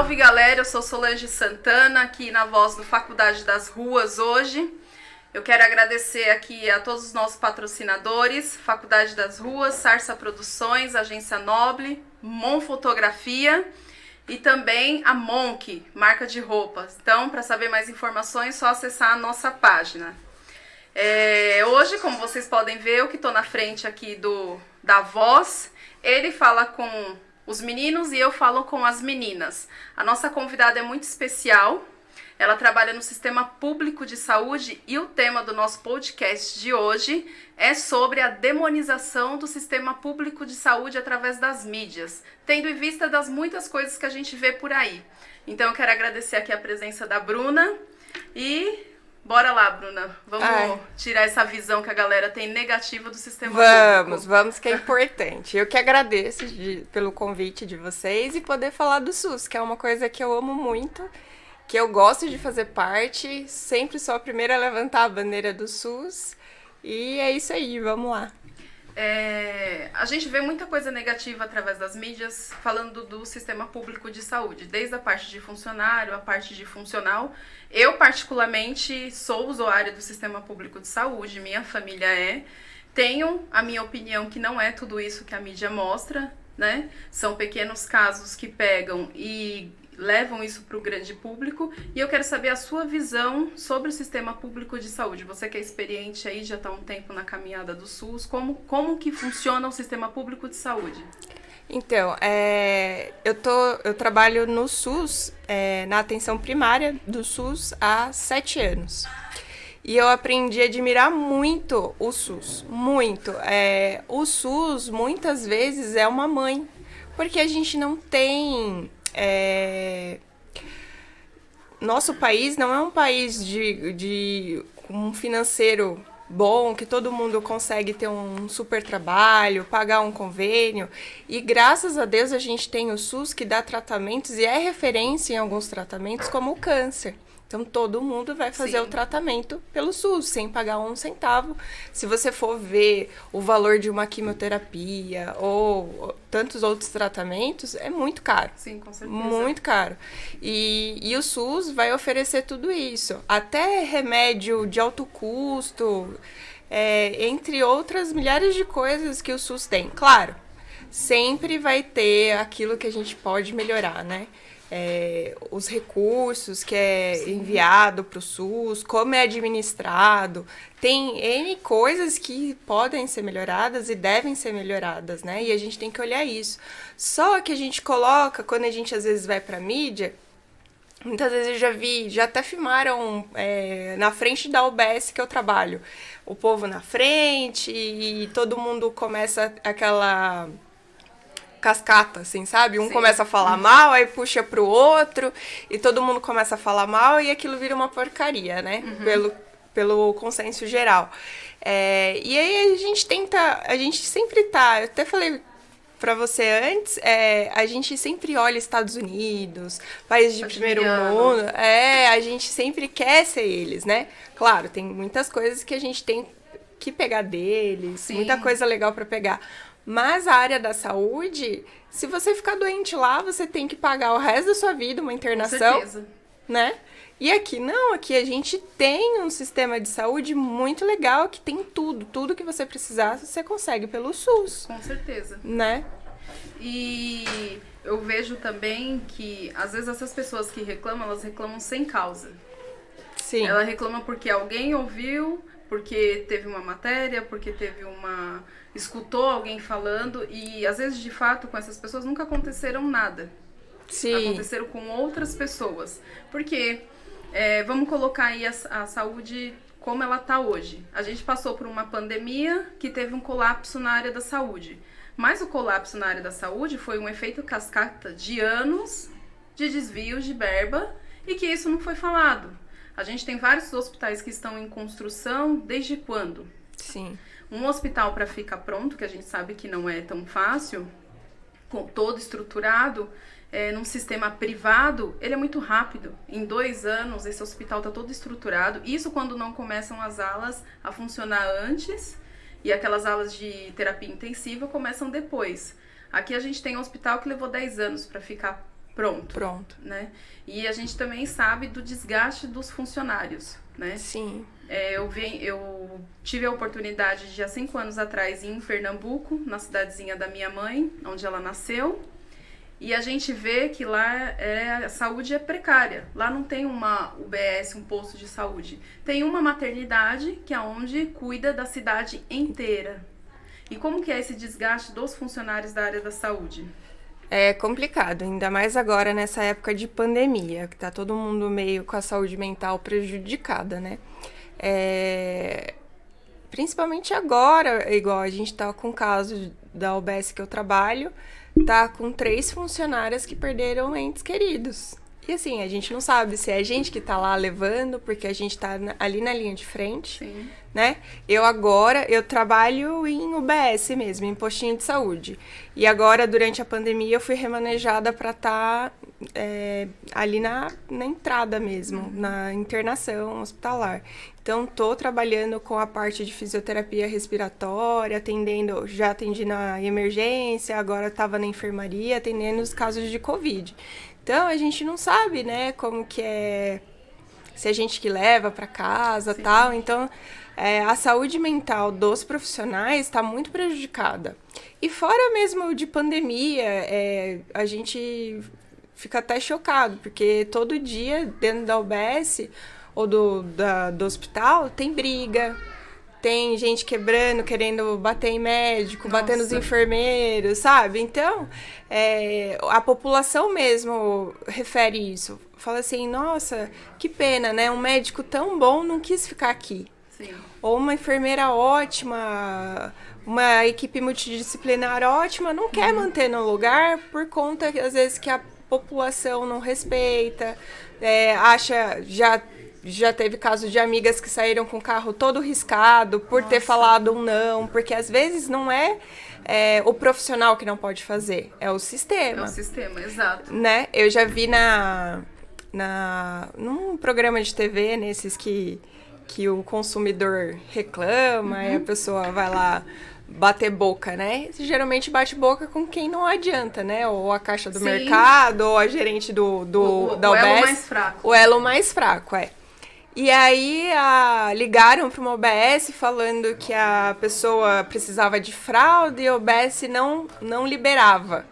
Salve galera, eu sou Solange Santana, aqui na voz do Faculdade das Ruas hoje. Eu quero agradecer aqui a todos os nossos patrocinadores, Faculdade das Ruas, Sarsa Produções, Agência Noble, Mon Fotografia e também a Monk, marca de roupas. Então, para saber mais informações, é só acessar a nossa página. Hoje, como vocês podem ver, eu que estou na frente aqui da voz, ele fala com os meninos e eu falo com as meninas. A nossa convidada é muito especial, ela trabalha no Sistema Público de Saúde e o tema do nosso podcast de hoje é sobre a demonização do Sistema Público de Saúde através das mídias, tendo em vista das muitas coisas que a gente vê por aí. Então eu quero agradecer aqui a presença da Bruna e bora lá, Bruna. Vamos tirar essa visão que a galera tem negativa do sistema público. Vamos, que é importante. Eu que agradeço pelo convite de vocês e poder falar do SUS, que é uma coisa que eu amo muito, que eu gosto de fazer parte, sempre sou a primeira a levantar a bandeira do SUS. E é isso aí, vamos lá. A gente vê muita coisa negativa através das mídias falando do sistema público de saúde, desde a parte de funcionário, a parte de funcional. Eu, particularmente, sou usuária do sistema público de saúde, minha família é. Tenho a minha opinião que não é tudo isso que a mídia mostra, né? São pequenos casos que pegam e levam isso para o grande público, e eu quero saber a sua visão sobre o sistema público de saúde. Você que é experiente aí, já está há um tempo na caminhada do SUS, como que funciona o sistema público de saúde? Então, eu trabalho no SUS, na atenção primária do SUS há 7 anos. E eu aprendi a admirar muito o SUS, muito. O SUS, muitas vezes, é uma mãe, porque a gente não tem... Nosso país não é um país de um financeiro bom, que todo mundo consegue ter um super trabalho, pagar um convênio. E graças a Deus a gente tem o SUS que dá tratamentos e é referência em alguns tratamentos, como o câncer. Então, todo mundo vai fazer o tratamento pelo SUS, sem pagar um centavo. Se você for ver o valor de uma quimioterapia ou tantos outros tratamentos, é muito caro. Sim, com certeza. Muito caro. E o SUS vai oferecer tudo isso. Até remédio de alto custo, entre outras milhares de coisas que o SUS tem. Claro, sempre vai ter aquilo que a gente pode melhorar, né? Os recursos que é enviado para o SUS, como é administrado, tem N coisas que podem ser melhoradas e devem ser melhoradas, né? E a gente tem que olhar isso. Só que a gente coloca, quando a gente às vezes vai para a mídia, muitas vezes eu já até filmaram na frente da UBS que eu trabalho, o povo na frente e todo mundo começa aquela... cascata, assim, sabe? Um começa a falar mal, aí puxa pro outro, e todo mundo começa a falar mal, e aquilo vira uma porcaria, né? Pelo consenso geral. E aí a gente sempre tá, eu até falei pra você antes, a gente sempre olha Estados Unidos, países de primeiro mundo, a gente sempre quer ser eles, né? Claro, tem muitas coisas que a gente tem que pegar deles, muita coisa legal pra pegar. Mas a área da saúde, se você ficar doente lá, você tem que pagar o resto da sua vida uma internação. Com certeza. Né? E aqui não, aqui a gente tem um sistema de saúde muito legal, que tem tudo que você precisar, você consegue pelo SUS. Com certeza. Né? E eu vejo também que, às vezes, essas pessoas que reclamam, elas reclamam sem causa. Sim. Ela reclama porque alguém ouviu, porque teve uma matéria, porque escutou alguém falando, e às vezes, de fato, com essas pessoas nunca aconteceram nada. Sim. Aconteceram com outras pessoas. Porque, vamos colocar aí a saúde como ela está hoje. A gente passou por uma pandemia que teve um colapso na área da saúde. Mas o colapso na área da saúde foi um efeito cascata de anos de desvios de verba e que isso não foi falado. A gente tem vários hospitais que estão em construção desde quando? Sim. Um hospital para ficar pronto, que a gente sabe que não é tão fácil, todo estruturado, num sistema privado, ele é muito rápido. Em 2 anos, esse hospital está todo estruturado. Isso quando não começam as alas a funcionar antes e aquelas alas de terapia intensiva começam depois. Aqui a gente tem um hospital que levou 10 anos para ficar pronto, né? E a gente também sabe do desgaste dos funcionários, né? Sim. Eu tive a oportunidade de, há 5 anos atrás, ir em Pernambuco, na cidadezinha da minha mãe, onde ela nasceu, e a gente vê que lá a saúde é precária. Lá não tem uma UBS, um posto de saúde. Tem uma maternidade, que é onde cuida da cidade inteira. E como que é esse desgaste dos funcionários da área da saúde? É complicado, ainda mais agora nessa época de pandemia, que tá todo mundo meio com a saúde mental prejudicada, né? Principalmente agora, igual a gente tá com o caso da UBS que eu trabalho, tá com 3 funcionárias que perderam entes queridos. E assim, a gente não sabe se é a gente que tá lá levando, porque a gente tá ali na linha de frente, Sim. né? Eu trabalho em UBS mesmo, em postinho de saúde. E agora, durante a pandemia, eu fui remanejada para estar ali na entrada mesmo, na internação hospitalar. Então, tô trabalhando com a parte de fisioterapia respiratória, já atendi na emergência, agora estava na enfermaria, atendendo os casos de Covid. Então, a gente não sabe, né, como que é, se a gente que leva para casa e tal. Então, a saúde mental dos profissionais está muito prejudicada. E fora mesmo de pandemia, a gente fica até chocado, porque todo dia dentro da UBS ou do hospital tem briga, tem gente quebrando, querendo bater em médico, bater nos enfermeiros, sabe? Então, a população mesmo refere isso. Fala assim, nossa, que pena, né? Um médico tão bom não quis ficar aqui. Sim. Ou uma enfermeira ótima, uma equipe multidisciplinar ótima, não quer manter no lugar por conta, às vezes, que a população não respeita, acha... Já teve caso de amigas que saíram com o carro todo riscado por ter falado um não, porque às vezes não é o profissional que não pode fazer, é o sistema. É o sistema, exato. Né? Eu já vi num programa de TV, nesses que o consumidor reclama e a pessoa vai lá bater boca, né? Geralmente bate boca com quem não adianta, né? Ou a caixa do mercado, ou a gerente da UBS. O elo mais fraco. O elo mais fraco, E aí ligaram para uma OBS falando que a pessoa precisava de fralda e a OBS não liberava.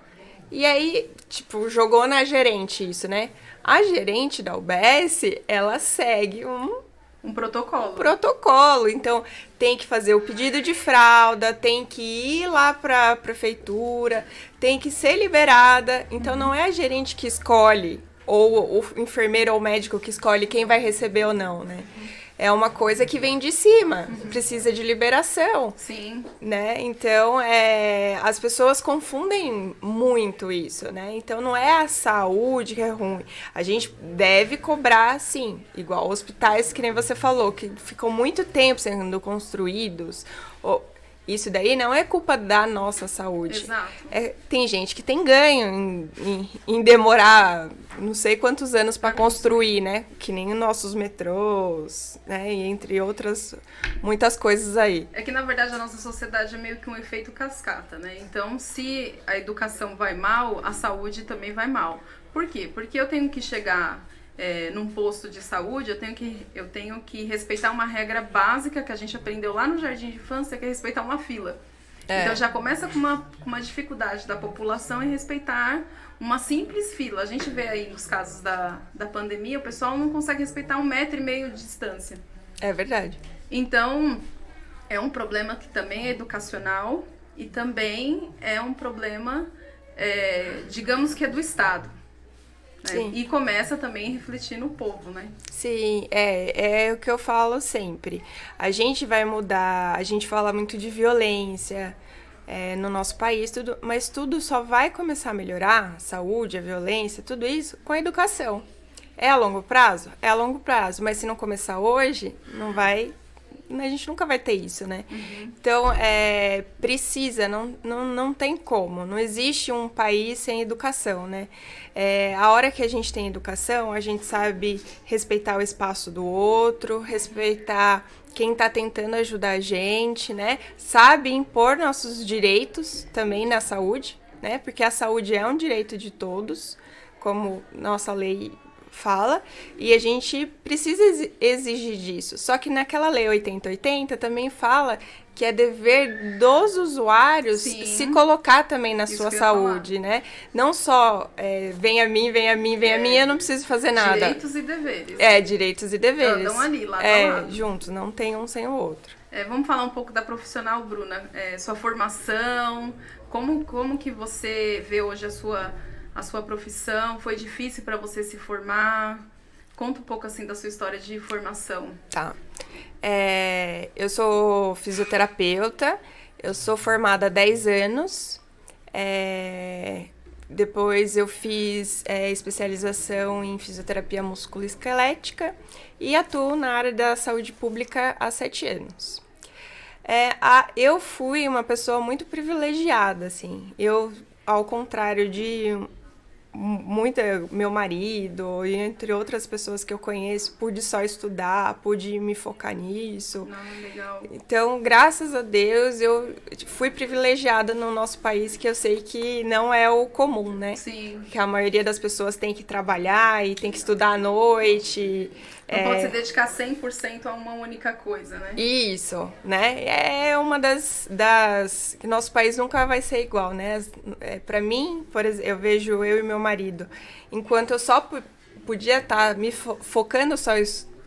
E aí, tipo, jogou na gerente isso, né? A gerente da OBS, ela segue um protocolo. Então, tem que fazer o pedido de fralda, tem que ir lá para a prefeitura, tem que ser liberada. Então, não é a gerente que escolhe, ou o enfermeiro ou o médico que escolhe quem vai receber ou não, né? É uma coisa que vem de cima, precisa de liberação. Sim. Né? Então, as pessoas confundem muito isso, né? Então, não é a saúde que é ruim. A gente deve cobrar, sim, igual hospitais, que nem você falou, que ficam muito tempo sendo construídos. Isso daí não é culpa da nossa saúde. Exato. Tem gente que tem ganho em demorar não sei quantos anos para construir, né? Que nem os nossos metrôs, né? E entre outras, muitas coisas aí. É que, na verdade, a nossa sociedade é meio que um efeito cascata, né? Então, se a educação vai mal, a saúde também vai mal. Por quê? Porque eu tenho que chegar num posto de saúde, eu tenho que respeitar uma regra básica que a gente aprendeu lá no jardim de infância, que é respeitar uma fila. Então já começa com uma dificuldade da população em respeitar uma simples fila. A gente vê aí nos casos da pandemia, o pessoal não consegue respeitar 1,5 metro de distância. É verdade. Então, é um problema que também é educacional e também é um problema, digamos que é do Estado. Né? E começa também a refletir no povo, né? Sim, é o que eu falo sempre. A gente vai mudar, a gente fala muito de violência no nosso país, mas tudo só vai começar a melhorar, a saúde, a violência, tudo isso, com a educação. É a longo prazo? É a longo prazo, mas se não começar hoje, a gente nunca vai ter isso, né? Então, precisa, não tem como. Não existe um país sem educação, né? A hora que a gente tem educação, a gente sabe respeitar o espaço do outro, respeitar quem está tentando ajudar a gente, né? Sabe impor nossos direitos também na saúde, né? Porque a saúde é um direito de todos, como nossa lei fala, e a gente precisa exigir disso. Só que naquela lei 8080 também fala que é dever dos usuários se colocar também na sua saúde, né? Não só vem a mim, eu não preciso fazer nada. Direitos e deveres. Direitos e deveres. Estão ali, lado a lado. Juntos, não tem um sem o outro. Vamos falar um pouco da profissional, Bruna. Sua formação, como que você vê hoje a sua profissão? Foi difícil para você se formar? Conta um pouco assim da sua história de formação. Tá. Eu sou fisioterapeuta, eu sou formada há 10 anos. Depois eu fiz especialização em fisioterapia musculoesquelética e atuo na área da saúde pública há 7 anos. Eu fui uma pessoa muito privilegiada, assim. Eu, ao contrário de meu marido e entre outras pessoas que eu conheço, pude só estudar, pude me focar nisso. Legal. Então, graças a Deus, eu fui privilegiada no nosso país, que eu sei que não é o comum, né? Sim. Que a maioria das pessoas tem que trabalhar e tem que estudar à noite. Não pode se dedicar 100% a uma única coisa, né? Isso, né? É uma das que nosso país nunca vai ser igual, né? Para mim, por exemplo, eu vejo eu e meu marido, enquanto eu só podia estar me focando só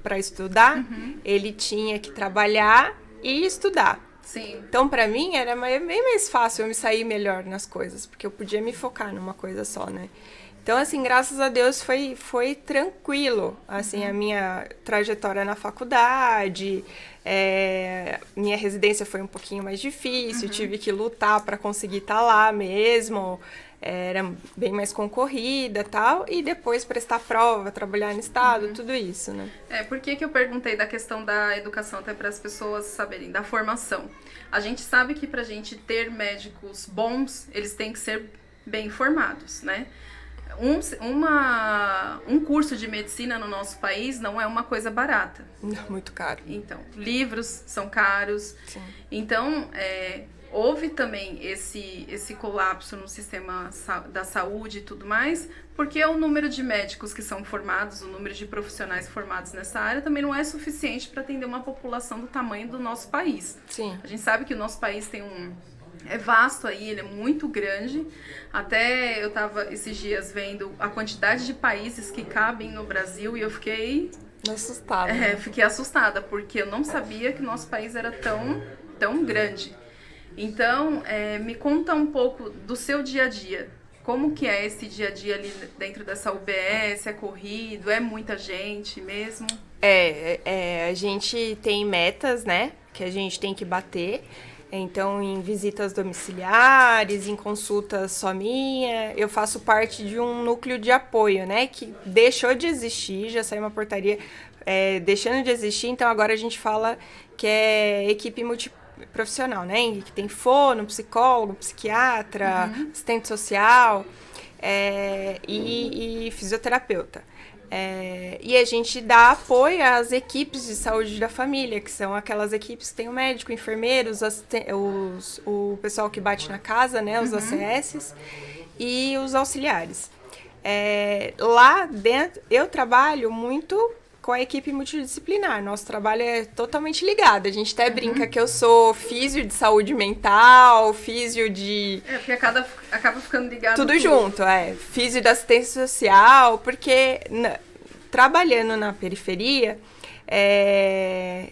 para estudar, ele tinha que trabalhar e estudar. Sim. Então, para mim, era bem mais fácil eu me sair melhor nas coisas, porque eu podia me focar numa coisa só, né? Então, assim, graças a Deus foi tranquilo, assim, a minha trajetória na faculdade. Minha residência foi um pouquinho mais difícil, tive que lutar para conseguir estar lá mesmo, era bem mais concorrida e tal, e depois prestar prova, trabalhar no estado, tudo isso, né? Por que eu perguntei da questão da educação, até para as pessoas saberem, da formação? A gente sabe que para a gente ter médicos bons, eles têm que ser bem formados, né? Um curso de medicina no nosso país não é uma coisa barata. Não, muito caro. Então, livros são caros. Sim. Então, houve também esse colapso no sistema da saúde e tudo mais, porque o número de médicos que são formados, o número de profissionais formados nessa área também não é suficiente para atender uma população do tamanho do nosso país. Sim. A gente sabe que o nosso país é vasto aí, ele é muito grande. Até eu estava esses dias vendo a quantidade de países que cabem no Brasil e eu fiquei assustada. Fiquei assustada, porque eu não sabia que o nosso país era tão grande. Então, me conta um pouco do seu dia a dia. Como que é esse dia a dia ali dentro dessa UBS? É corrido? É muita gente mesmo? A gente tem metas, né? Que a gente tem que bater. Então, em visitas domiciliares, em consultas só minha, eu faço parte de um núcleo de apoio, né? Que deixou de existir, já saiu uma portaria deixando de existir. Então, agora a gente fala que é equipe multiprofissional, né? Que tem fono, psicólogo, psiquiatra, assistente social e fisioterapeuta. E a gente dá apoio às equipes de saúde da família, que são aquelas equipes que tem o médico, enfermeiros, o pessoal que bate na casa, né, os ACS, e os auxiliares. Lá dentro, eu trabalho muito com a equipe multidisciplinar. Nosso trabalho é totalmente ligado. A gente até brinca que eu sou físio de saúde mental, físio de... porque acaba ficando ligado tudo junto, físio da assistência social, porque trabalhando na periferia é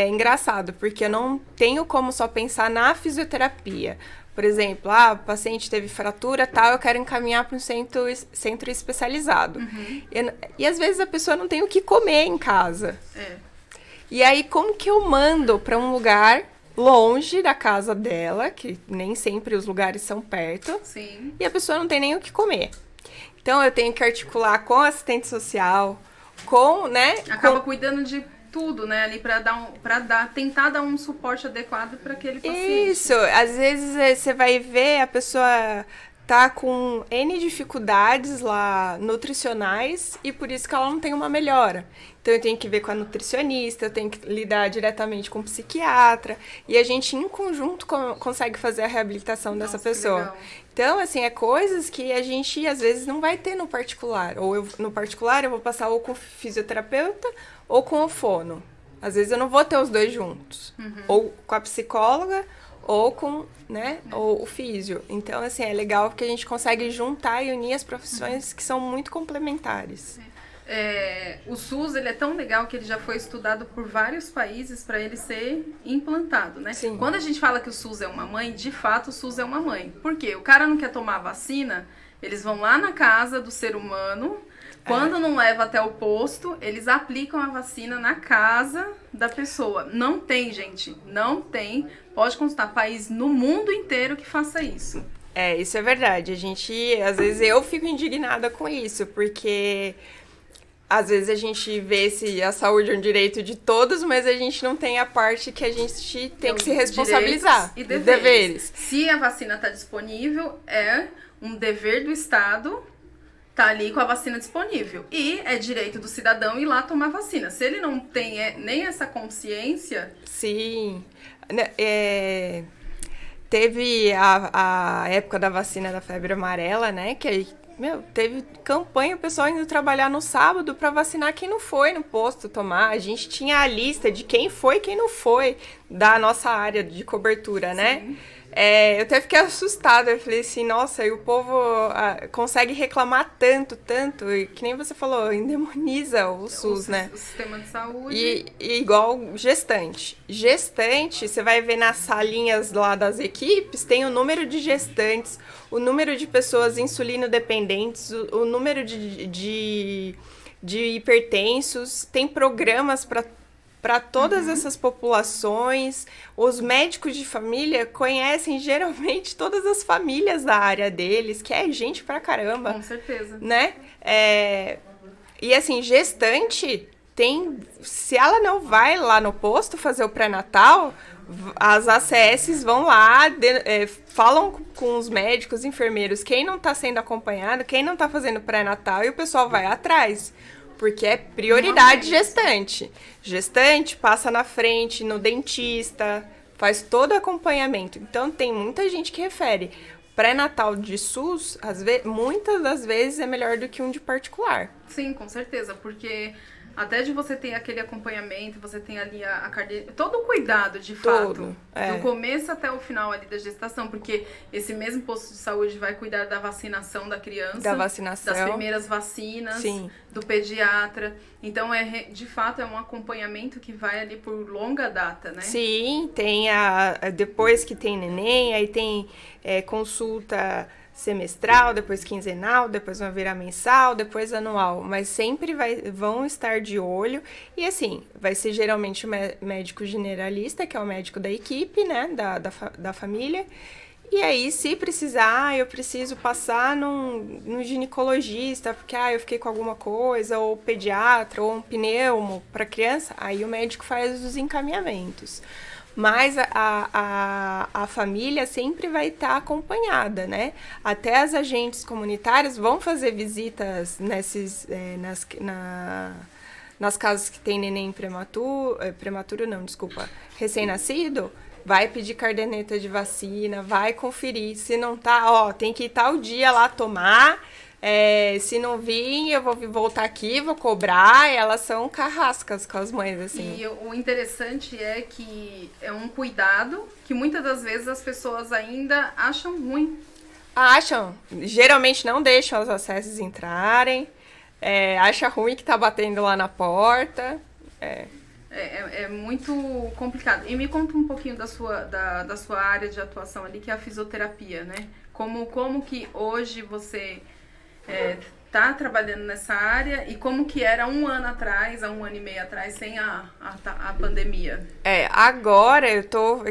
engraçado, porque eu não tenho como só pensar na fisioterapia. Por exemplo, o paciente teve fratura, tal, eu quero encaminhar para um centro especializado. E às vezes a pessoa não tem o que comer em casa. E aí, como que eu mando para um lugar longe da casa dela, que nem sempre os lugares são perto, Sim. E a pessoa não tem nem o que comer? Então, eu tenho que articular com a assistente social, Acaba cuidando de tudo, né, ali tentar dar um suporte adequado para aquele paciente. Isso, às vezes você vai ver a pessoa tá com N dificuldades lá nutricionais e por isso que ela não tem uma melhora. Então, eu tenho que ver com a nutricionista, eu tenho que lidar diretamente com o psiquiatra e a gente, em conjunto, consegue fazer a reabilitação dessa pessoa. Legal. Então, assim, é coisas que a gente, às vezes, não vai ter no particular. Ou no particular, eu vou passar ou com o fisioterapeuta ou com o fono. Às vezes, eu não vou ter os dois juntos. Ou com a psicóloga ou com, né, ou o físio. Então, assim, é legal porque a gente consegue juntar e unir as profissões que são muito complementares. O SUS, ele é tão legal que ele já foi estudado por vários países para ele ser implantado, né? Sim. Quando a gente fala que o SUS é uma mãe, de fato o SUS é uma mãe. Por quê? O cara não quer tomar vacina, eles vão lá na casa do ser humano, quando não leva até o posto, eles aplicam a vacina na casa da pessoa. Não tem, gente, não tem. Pode consultar país no mundo inteiro que faça isso. Isso é verdade. A gente, às vezes, eu fico indignada com isso, porque às vezes a gente vê se a saúde é um direito de todos, mas a gente não tem a parte que a gente tem que se responsabilizar. E deveres. Se a vacina está disponível, é um dever do Estado tá ali com a vacina disponível. E é direito do cidadão ir lá tomar vacina. Se ele não tem nem essa consciência... Sim. Teve a época da vacina da febre amarela, né? Que aí, teve campanha, o pessoal indo trabalhar no sábado para vacinar quem não foi no posto tomar. A gente tinha a lista de quem foi e quem não foi da nossa área de cobertura, né? Sim. Eu até fiquei assustada, eu falei assim, nossa, e o povo consegue reclamar tanto, e que nem você falou, endemoniza o SUS, né? O sistema de saúde. E igual gestante. Gestante, você vai ver nas salinhas lá das equipes, tem o número de gestantes, o número de pessoas insulino-dependentes, o número de hipertensos, tem programas para todas essas populações. Os médicos de família conhecem geralmente todas as famílias da área deles, que é gente pra caramba. Com certeza. Né? E assim, gestante se ela não vai lá no posto fazer o pré-natal, as ACS vão lá, falam com os médicos, enfermeiros, quem não tá sendo acompanhado, quem não tá fazendo pré-natal, e o pessoal vai atrás. Porque é prioridade gestante. Gestante passa na frente, no dentista, faz todo o acompanhamento. Então, tem muita gente que refere. Pré-natal de SUS, muitas das vezes, é melhor do que um de particular. Sim, com certeza. Porque até de você ter aquele acompanhamento, você tem ali a cardeira, todo o cuidado, de fato, do começo até o final ali da gestação, porque esse mesmo posto de saúde vai cuidar da vacinação da criança, da vacinação, das primeiras vacinas, sim, do pediatra. Então, de fato, é um acompanhamento que vai ali por longa data, né? Sim, tem depois que tem neném, aí tem consulta semestral, depois quinzenal, depois vai virar mensal, depois anual, mas sempre vão estar de olho, e assim, vai ser geralmente o médico generalista, que é o médico da equipe, né, da família, e aí, se precisar, eu preciso passar num ginecologista, porque eu fiquei com alguma coisa, ou pediatra, ou um pneumo para criança, aí o médico faz os encaminhamentos. Mas a família sempre vai estar acompanhada, né? Até as agentes comunitárias vão fazer visitas nas casas que tem neném recém-nascido, vai pedir caderneta de vacina, vai conferir. Se não tá, tem que ir tal dia lá tomar. Se não vir, eu vou voltar aqui, vou cobrar. Elas são carrascas com as mães, assim. E o interessante é que é um cuidado que muitas das vezes as pessoas ainda acham ruim. Acham. Geralmente não deixam os acessos entrarem. Acha ruim que tá batendo lá na porta. É muito complicado. E me conta um pouquinho da sua área de atuação ali, que é a fisioterapia, né? Como que hoje você tá trabalhando nessa área e como que era há um ano e meio atrás, sem a pandemia? Agora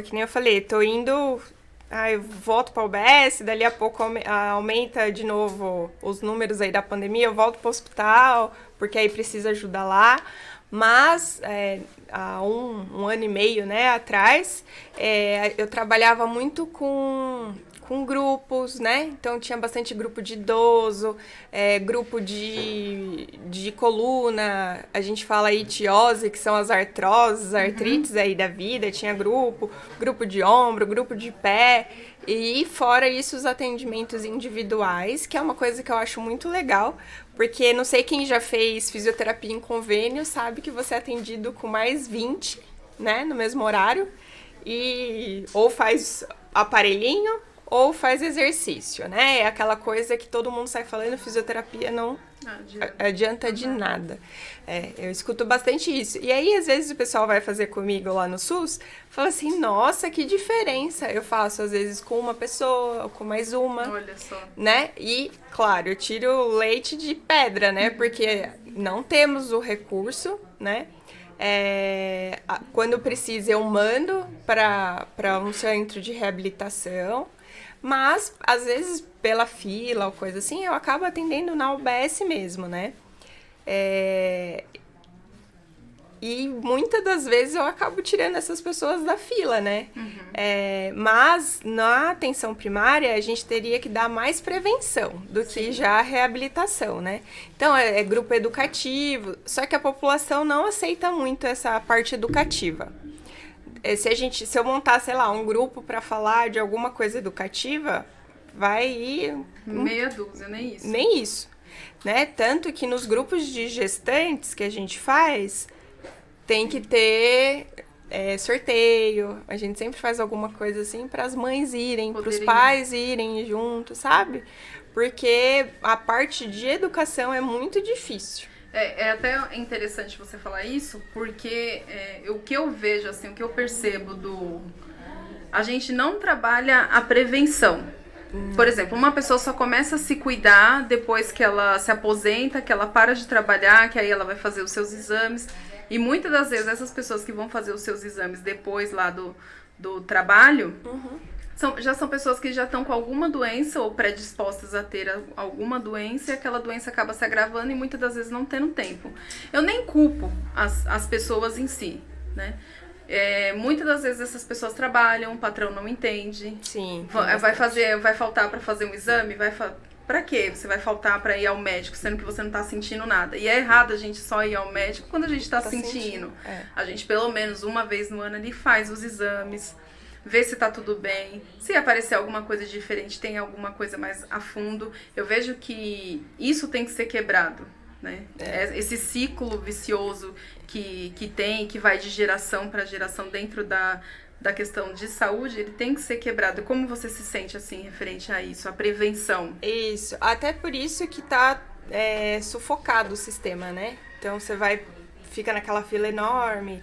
que nem eu falei, tô indo... eu volto para o UBS, dali a pouco aumenta de novo os números aí da pandemia, eu volto para o hospital, porque aí precisa ajudar lá. Mas há um ano e meio, né, atrás, eu trabalhava muito com com grupos, né? Então tinha bastante grupo de idoso, grupo de coluna, a gente fala itiose, que são as artroses, artrites aí da vida, tinha grupo de ombro, grupo de pé, e fora isso os atendimentos individuais, que é uma coisa que eu acho muito legal, porque não sei quem já fez fisioterapia em convênio, sabe que você é atendido com mais 20, né, no mesmo horário, e ou faz aparelhinho ou faz exercício, né? É aquela coisa que todo mundo sai falando, fisioterapia não adianta de nada. Eu escuto bastante isso. E aí, às vezes, o pessoal vai fazer comigo lá no SUS, fala assim, nossa, que diferença. Eu faço, às vezes, com uma pessoa, ou com mais uma. Olha só. Né? E, claro, eu tiro leite de pedra, né? Porque não temos o recurso, né? Quando precisa, eu mando para um centro de reabilitação, mas às vezes pela fila ou coisa assim, eu acabo atendendo na UBS mesmo, né? E muitas das vezes eu acabo tirando essas pessoas da fila, né? Mas na atenção primária a gente teria que dar mais prevenção do que já a reabilitação, né? Então é grupo educativo, só que a população não aceita muito essa parte educativa. Se eu montar, sei lá, um grupo para falar de alguma coisa educativa, vai ir... Meia dúzia, nem isso. Nem isso, né? Tanto que nos grupos de gestantes que a gente faz... Tem que ter sorteio, a gente sempre faz alguma coisa assim para as mães irem, para os pais irem juntos, sabe? Porque a parte de educação é muito difícil. É até interessante você falar isso, porque o que eu vejo, assim, o que eu percebo a gente não trabalha a prevenção. Por exemplo, uma pessoa só começa a se cuidar depois que ela se aposenta, que ela para de trabalhar, que aí ela vai fazer os seus exames. E muitas das vezes essas pessoas que vão fazer os seus exames depois lá do trabalho, já são pessoas que já estão com alguma doença ou predispostas a ter alguma doença, e aquela doença acaba se agravando e muitas das vezes não tendo tempo. Eu nem culpo as pessoas em si, né? Muitas das vezes essas pessoas trabalham, o patrão não entende. Sim. Vai faltar para fazer um exame, pra quê? Você vai faltar pra ir ao médico, sendo que você não tá sentindo nada. E é errado a gente só ir ao médico quando a gente tá sentindo. A gente, pelo menos uma vez no ano, ali faz os exames, vê se tá tudo bem. Se aparecer alguma coisa diferente, tem alguma coisa mais a fundo. Eu vejo que isso tem que ser quebrado, né? Esse ciclo vicioso que vai de geração para geração dentro da questão de saúde, ele tem que ser quebrado. Como você se sente, assim, referente a isso, a prevenção? Isso, até por isso que tá sufocado o sistema, né? Então você fica naquela fila enorme.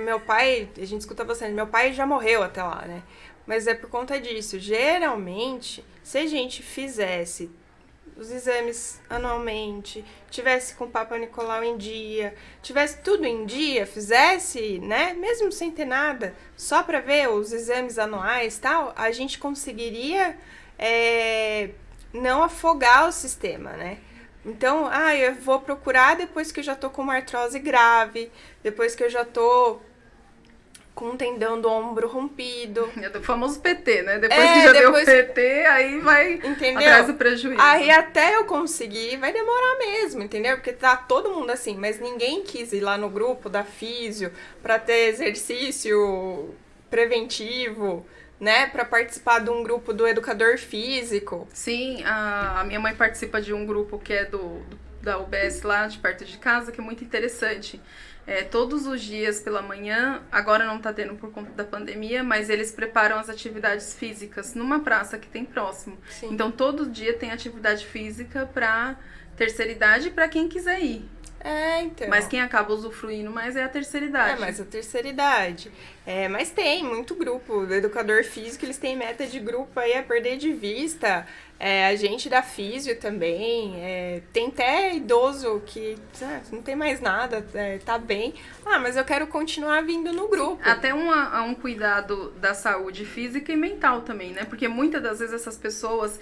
Meu pai, a gente escuta bastante, meu pai já morreu até lá, né? Mas é por conta disso. Geralmente, se a gente fizesse os exames anualmente, tivesse com o Papa Nicolau em dia, tivesse tudo em dia, fizesse, né, mesmo sem ter nada, só para ver os exames anuais e tal, a gente conseguiria não afogar o sistema, né? Então, eu vou procurar depois que eu já tô com uma artrose grave, depois que eu já tô com um tendão do ombro rompido. É do famoso PT, né? Depois que já deu PT, aí vai atrás do prejuízo. Aí até eu conseguir, vai demorar mesmo, entendeu? Porque tá todo mundo assim, mas ninguém quis ir lá no grupo da físio pra ter exercício preventivo, né? Pra participar de um grupo do educador físico. Sim, a minha mãe participa de um grupo que é da UBS lá de perto de casa, que é muito interessante. Todos os dias pela manhã, agora não tá tendo por conta da pandemia, mas eles preparam as atividades físicas numa praça que tem próximo. Sim. Então todo dia tem atividade física pra terceira idade e pra quem quiser ir. Então. Mas quem acaba usufruindo mais é a terceira idade. Mais a terceira idade. Mas tem muito grupo. O educador físico, eles têm meta de grupo aí a perder de vista. A gente da físio também. Tem até idoso que não tem mais nada, tá bem. Mas eu quero continuar vindo no grupo. Até um cuidado da saúde física e mental também, né? Porque muitas das vezes essas pessoas...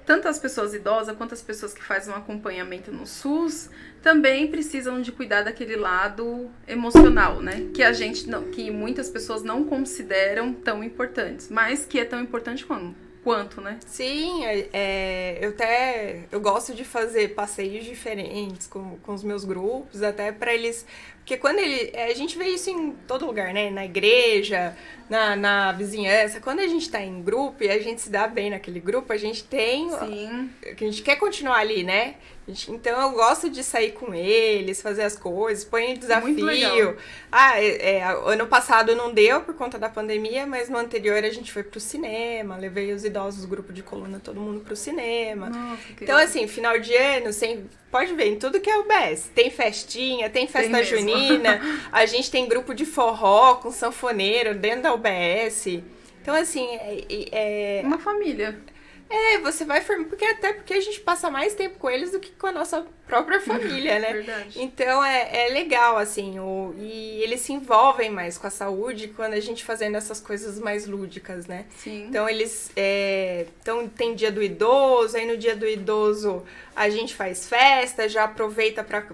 tanto as pessoas idosas quanto as pessoas que fazem um acompanhamento no SUS também precisam de cuidar daquele lado emocional, né? Que a gente que muitas pessoas não consideram tão importantes, mas que é tão importante quanto, né? Sim, eu gosto de fazer passeios diferentes com os meus grupos, até para eles. Porque quando a gente vê isso em todo lugar, né? Na igreja, na vizinhança. Quando a gente tá em grupo e a gente se dá bem naquele grupo, a gente tem. Sim. A gente quer continuar ali, né? Então eu gosto de sair com eles, fazer as coisas, põe desafio. Muito legal. Ano passado não deu por conta da pandemia, mas no anterior a gente foi pro cinema, levei os idosos do grupo de coluna, todo mundo pro cinema. Nossa, então, assim, final de ano, pode ver, em tudo que é UBS. Tem festinha, tem festa junina, a gente tem grupo de forró com sanfoneiro dentro da UBS. Então, assim, uma família. Você vai formar, porque a gente passa mais tempo com eles do que com a nossa própria família, né? Verdade. Então é legal, assim, e eles se envolvem mais com a saúde quando a gente fazendo essas coisas mais lúdicas, né? Sim. Então eles tem dia do idoso, aí no dia do idoso a gente faz festa, já aproveita para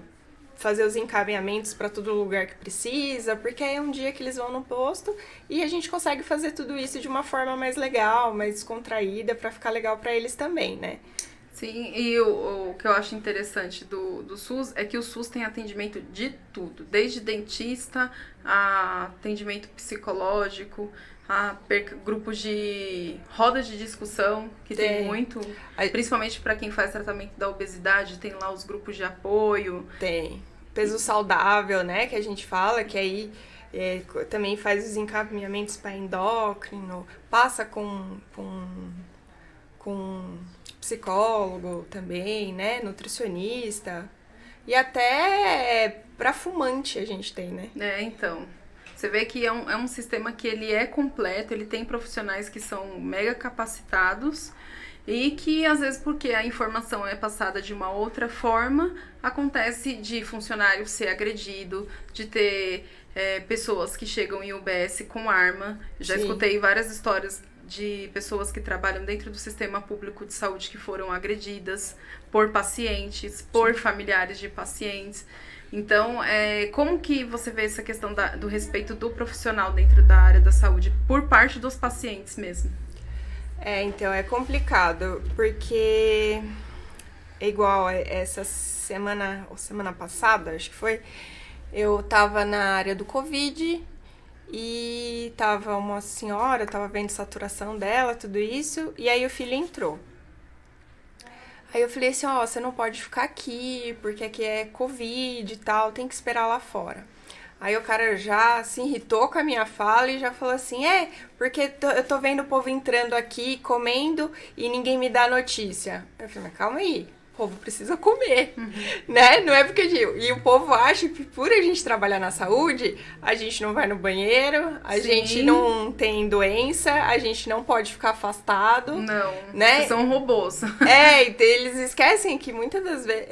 fazer os encaminhamentos para todo lugar que precisa, porque é um dia que eles vão no posto e a gente consegue fazer tudo isso de uma forma mais legal, mais descontraída, para ficar legal para eles também, né? Sim, e o que eu acho interessante do SUS é que o SUS tem atendimento de tudo, desde dentista a atendimento psicológico, a grupos de rodas de discussão, que tem muito, principalmente para quem faz tratamento da obesidade, tem lá os grupos de apoio. Tem. Peso saudável, né, que a gente fala, que aí também faz os encaminhamentos para endócrino, passa com psicólogo também, né, nutricionista, e até para fumante a gente tem, né? Então... Você vê que é um sistema que ele é completo, ele tem profissionais que são mega capacitados e que, às vezes, porque a informação é passada de uma outra forma, acontece de funcionário ser agredido, de ter pessoas que chegam em UBS com arma. Já Sim. Escutei várias histórias de pessoas que trabalham dentro do sistema público de saúde que foram agredidas por pacientes, por familiares de pacientes. Então, como que você vê essa questão do respeito do profissional dentro da área da saúde, por parte dos pacientes mesmo? Então, é complicado, porque é igual essa semana passada, acho que foi, eu tava na área do Covid e tava uma senhora, tava vendo saturação dela, tudo isso, e aí o filho entrou. Aí eu falei assim, você não pode ficar aqui, porque aqui é Covid e tal, tem que esperar lá fora. Aí o cara já se irritou com a minha fala e já falou assim, porque eu tô vendo o povo entrando aqui, comendo, e ninguém me dá notícia. Eu falei, mas calma aí, o povo precisa comer, né? Não é porque... E o povo acha que por a gente trabalhar na saúde, a gente não vai no banheiro, a gente não tem doença, a gente não pode ficar afastado. Não, né? São robôs. Então eles esquecem que muitas das vezes...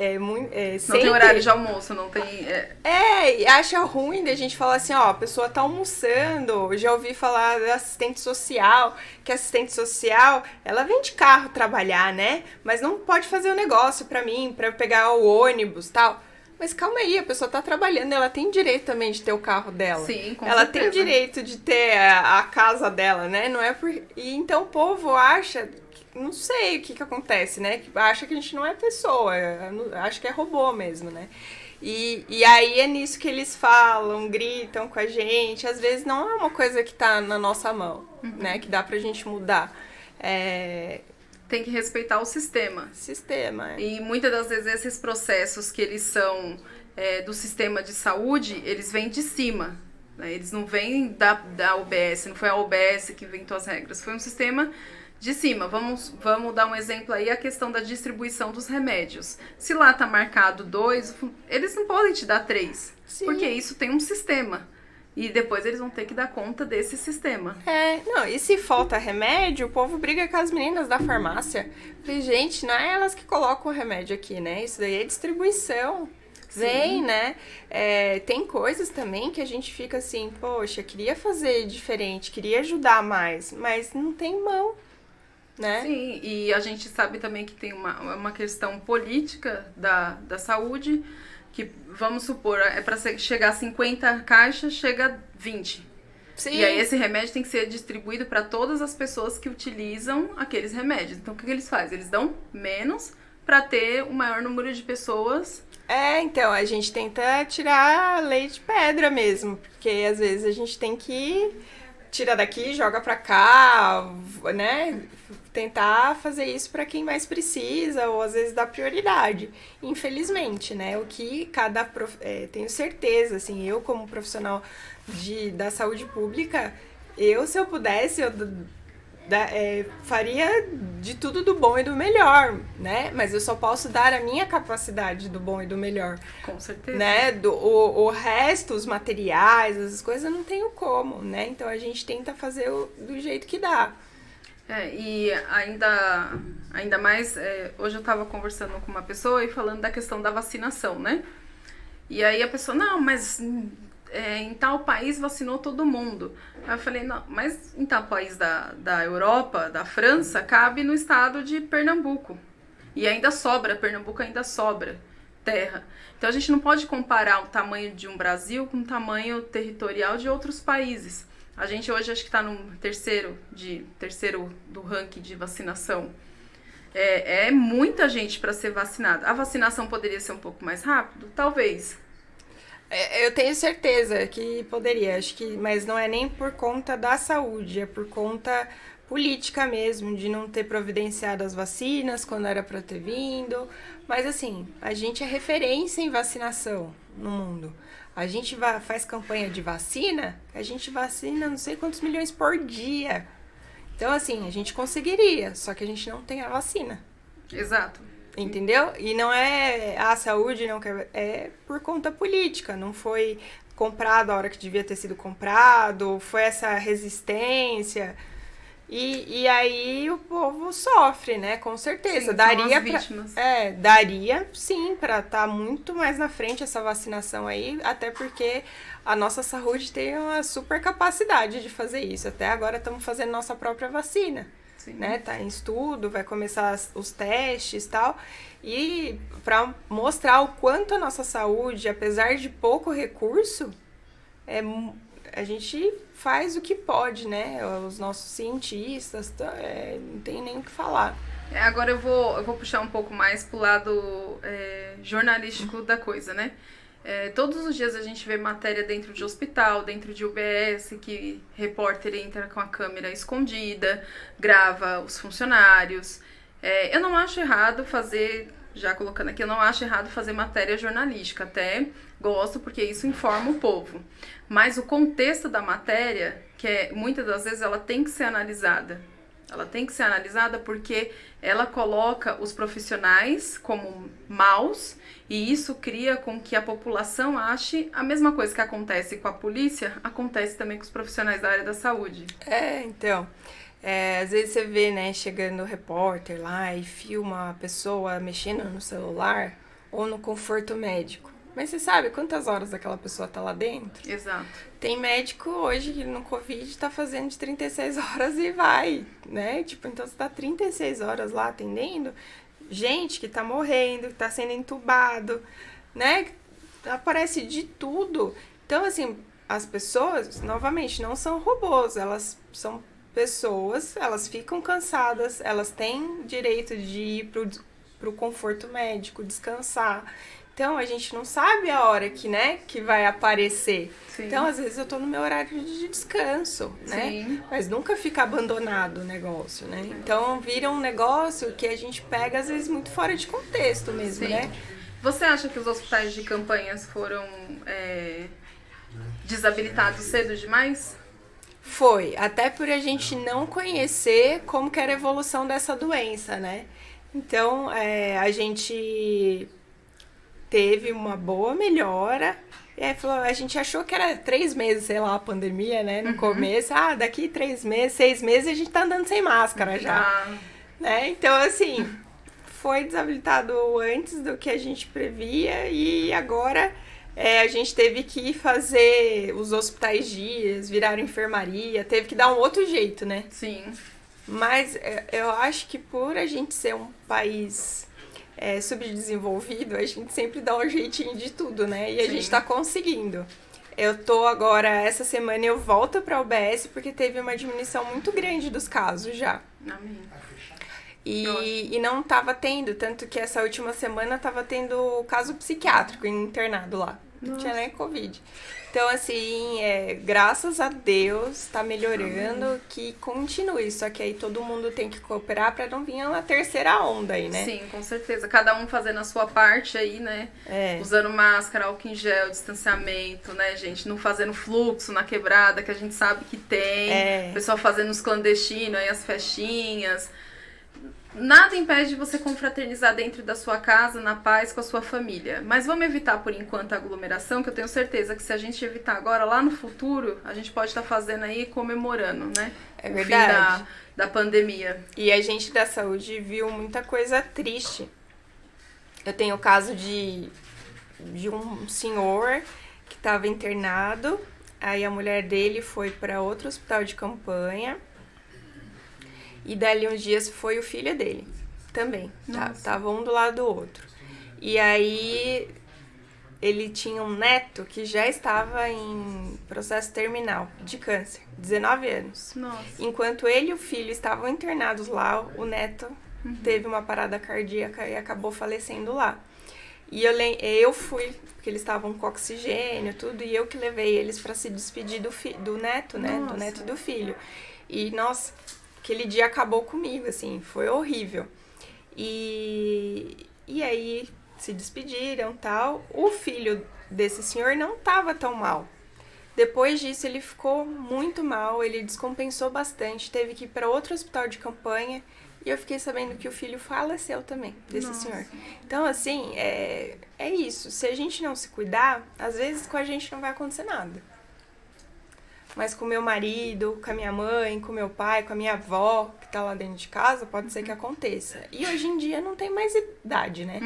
Não tem horário de almoço, não tem... E acha ruim da gente falar assim, a pessoa tá almoçando. Já ouvi falar da assistente social, que a assistente social, ela vem de carro trabalhar, né? Mas não pode fazer o negócio pra mim, pra eu pegar o ônibus e tal. Mas calma aí, a pessoa tá trabalhando, ela tem direito também de ter o carro dela. Sim, com ela certeza. tem direito de ter a casa dela, né? Não é por... E então o povo acha... Não sei o que acontece, né? Acha que a gente não é pessoa, acha que é robô mesmo, né? E aí é nisso que eles falam, gritam com a gente. Às vezes não é uma coisa que tá na nossa mão, né? Que dá pra gente mudar. Tem que respeitar o sistema. E muitas das vezes esses processos que eles são do sistema de saúde, eles vêm de cima. Né? Eles não vêm da UBS, não foi a UBS que inventou as regras, foi um sistema de cima. Vamos dar um exemplo aí, a questão da distribuição dos remédios. Se lá tá marcado 2, eles não podem te dar 3, porque isso tem um sistema. E depois eles vão ter que dar conta desse sistema. E se falta remédio, o povo briga com as meninas da farmácia. Falei, gente, não é elas que colocam o remédio aqui, né? Isso daí é distribuição. Vem, né? Tem coisas também que a gente fica assim, poxa, queria fazer diferente, queria ajudar mais, mas não tem mão. né? Sim, e a gente sabe também que tem uma questão política da saúde, que, vamos supor, é para chegar a 50 caixas, chega a 20. Sim. E aí esse remédio tem que ser distribuído para todas as pessoas que utilizam aqueles remédios. Então o que eles fazem? Eles dão menos para ter o maior número de pessoas. Então, a gente tenta tirar leite de pedra mesmo, porque às vezes a gente tem que tirar daqui, joga pra cá, né? Tentar fazer isso para quem mais precisa, ou às vezes dar prioridade. Infelizmente, né? O que tenho certeza, assim, eu como profissional da saúde pública, se eu pudesse, faria de tudo do bom e do melhor, né? Mas eu só posso dar a minha capacidade do bom e do melhor. Com certeza. Né? O resto, os materiais, essas coisas, eu não tenho como, né? Então a gente tenta fazer do jeito que dá. E ainda mais, hoje eu estava conversando com uma pessoa e falando da questão da vacinação, né? E aí a pessoa, não, mas em tal país vacinou todo mundo. Aí eu falei, não, mas em tal país da Europa, da França, cabe no estado de Pernambuco. E ainda sobra, Pernambuco ainda sobra terra. Então a gente não pode comparar o tamanho de um Brasil com o tamanho territorial de outros países. A gente hoje acho que está no terceiro do ranking de vacinação. É muita gente para ser vacinada. A vacinação poderia ser um pouco mais rápido? Talvez. Eu tenho certeza que poderia, mas não é nem por conta da saúde, é por conta política mesmo, de não ter providenciado as vacinas quando era para ter vindo. Mas assim, a gente é referência em vacinação no mundo. A gente faz campanha de vacina, a gente vacina não sei quantos milhões por dia. Então, assim, a gente conseguiria, só que a gente não tem a vacina. Exato. Entendeu? E não é a saúde, não quer, é por conta política. Não foi comprado a hora que devia ter sido comprado, foi essa resistência. E aí o povo sofre, né? Com certeza. Sim, daria são as vítimas. Daria sim para estar muito mais na frente essa vacinação aí, até porque a nossa saúde tem uma super capacidade de fazer isso. Até agora estamos fazendo nossa própria vacina. Sim. Né? Tá em estudo, vai começar os testes e tal. E para mostrar o quanto a nossa saúde, apesar de pouco recurso, a gente faz o que pode, né? Os nossos cientistas, não tem nem o que falar. Agora eu vou puxar um pouco mais pro lado jornalístico da coisa, né? Todos os dias a gente vê matéria dentro de hospital, dentro de UBS, que repórter entra com a câmera escondida, grava os funcionários. Eu não acho errado fazer, já colocando aqui, eu não acho errado fazer matéria jornalística, até gosto porque isso informa o povo. Mas o contexto da matéria, muitas das vezes ela tem que ser analisada. Ela tem que ser analisada porque ela coloca os profissionais como maus e isso cria com que a população ache a mesma coisa que acontece com a polícia, acontece também com os profissionais da área da saúde. Então, às vezes você vê, né, chegando o repórter lá e filma a pessoa mexendo no celular ou no conforto médico. Mas você sabe quantas horas aquela pessoa tá lá dentro? Exato. Tem médico hoje que no Covid tá fazendo de 36 horas e vai, né? Tipo, então você tá 36 horas lá atendendo gente que tá morrendo, que tá sendo entubado, né? Aparece de tudo. Então, assim, as pessoas, novamente, não são robôs, elas são pessoas, elas ficam cansadas, elas têm direito de ir pro conforto médico, descansar. Então, a gente não sabe a hora que vai aparecer. Sim. Então, às vezes, eu tô no meu horário de descanso, né? Sim. Mas nunca fica abandonado o negócio, né? Então, vira um negócio que a gente pega, às vezes, muito fora de contexto mesmo, Sim. né? Você acha que os hospitais de campanhas foram desabilitados cedo demais? Foi. Até por a gente não conhecer como que era a evolução dessa doença, né? Então, a gente teve uma boa melhora. E aí a gente achou que era 3 meses, sei lá, a pandemia, né? No começo, daqui 3 meses, 6 meses, a gente tá andando sem máscara já. Né? Então, assim, foi desabilitado antes do que a gente previa e agora a gente teve que fazer os hospitais dias, viraram enfermaria, teve que dar um outro jeito, né? Sim. Mas eu acho que por a gente ser um país subdesenvolvido, a gente sempre dá um jeitinho de tudo, né? E a gente tá conseguindo. Eu tô agora, essa semana eu volto pra UBS porque teve uma diminuição muito grande dos casos já. Amém. E não tava tendo, tanto que essa última semana tava tendo caso psiquiátrico internado lá. Não tinha nem Covid. Então, assim, graças a Deus, tá melhorando, que continue. Só que aí todo mundo tem que cooperar pra não vir uma terceira onda aí, né? Sim, com certeza. Cada um fazendo a sua parte aí, né? Usando máscara, álcool em gel, distanciamento, né, gente? Não fazendo fluxo na quebrada, que a gente sabe que tem. O pessoal fazendo os clandestinos aí, as festinhas. Nada impede de você confraternizar dentro da sua casa, na paz, com a sua família. Mas vamos evitar, por enquanto, a aglomeração, que eu tenho certeza que se a gente evitar agora, lá no futuro, a gente pode estar fazendo aí, comemorando, né? É verdade. O fim da pandemia. E a gente da saúde viu muita coisa triste. Eu tenho o caso de um senhor que estava internado, aí a mulher dele foi para outro hospital de campanha. E dali uns dias foi o filho dele também. Tava um do lado do outro. E aí ele tinha um neto que já estava em processo terminal de câncer, 19 anos. Nossa. Enquanto ele e o filho estavam internados lá, o neto teve uma parada cardíaca e acabou falecendo lá. E eu fui, porque eles estavam com oxigênio, tudo, e eu que levei eles para se despedir do neto, né? Nossa. Do neto e do filho. E, nossa, aquele dia acabou comigo, assim, foi horrível. E aí se despediram e tal. O filho desse senhor não estava tão mal. Depois disso ele ficou muito mal, ele descompensou bastante, teve que ir para outro hospital de campanha. E eu fiquei sabendo que o filho faleceu também, desse senhor. Então, assim, é isso. Se a gente não se cuidar, às vezes com a gente não vai acontecer nada. Mas com o meu marido, com a minha mãe, com o meu pai, com a minha avó, que tá lá dentro de casa, pode ser que aconteça. E hoje em dia não tem mais idade, né?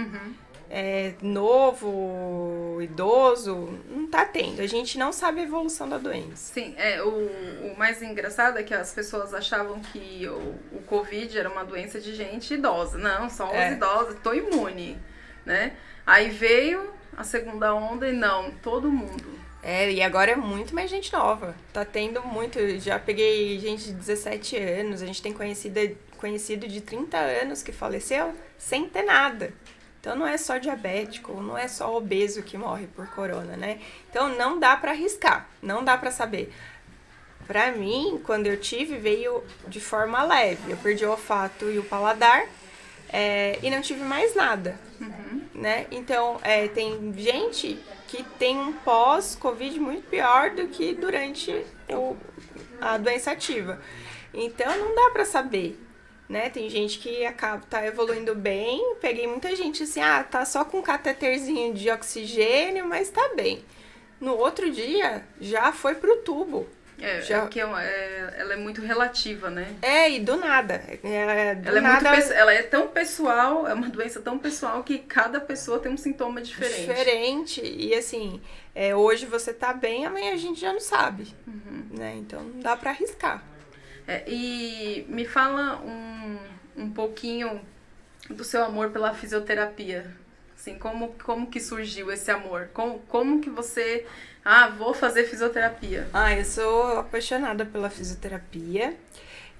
Novo, idoso, não tá tendo. A gente não sabe a evolução da doença. Sim, o mais engraçado é que as pessoas achavam que o Covid era uma doença de gente idosa. Não, só os idosos, tô imune, né? Aí veio a segunda onda e não, todo mundo. E agora é muito mais gente nova. Tá tendo muito. Já peguei gente de 17 anos, a gente tem conhecido de 30 anos que faleceu sem ter nada. Então não é só diabético, não é só obeso que morre por corona, né? Então não dá pra arriscar, não dá pra saber. Pra mim, quando eu tive, veio de forma leve. Eu perdi o olfato e o paladar e não tive mais nada, né? Então tem gente que tem um pós-Covid muito pior do que durante a doença ativa. Então não dá pra saber, né? Tem gente que tá evoluindo bem. Peguei muita gente assim, tá só com um cateterzinho de oxigênio, mas tá bem. No outro dia, já foi pro tubo. Porque ela é muito relativa, né? E do nada. Ela é tão pessoal, é uma doença tão pessoal que cada pessoa tem um sintoma diferente. E assim, hoje você tá bem, amanhã a gente já não sabe. Né? Então não dá pra arriscar. E me fala um pouquinho do seu amor pela fisioterapia. Assim, como que surgiu esse amor? Como que você... vou fazer fisioterapia. Eu sou apaixonada pela fisioterapia.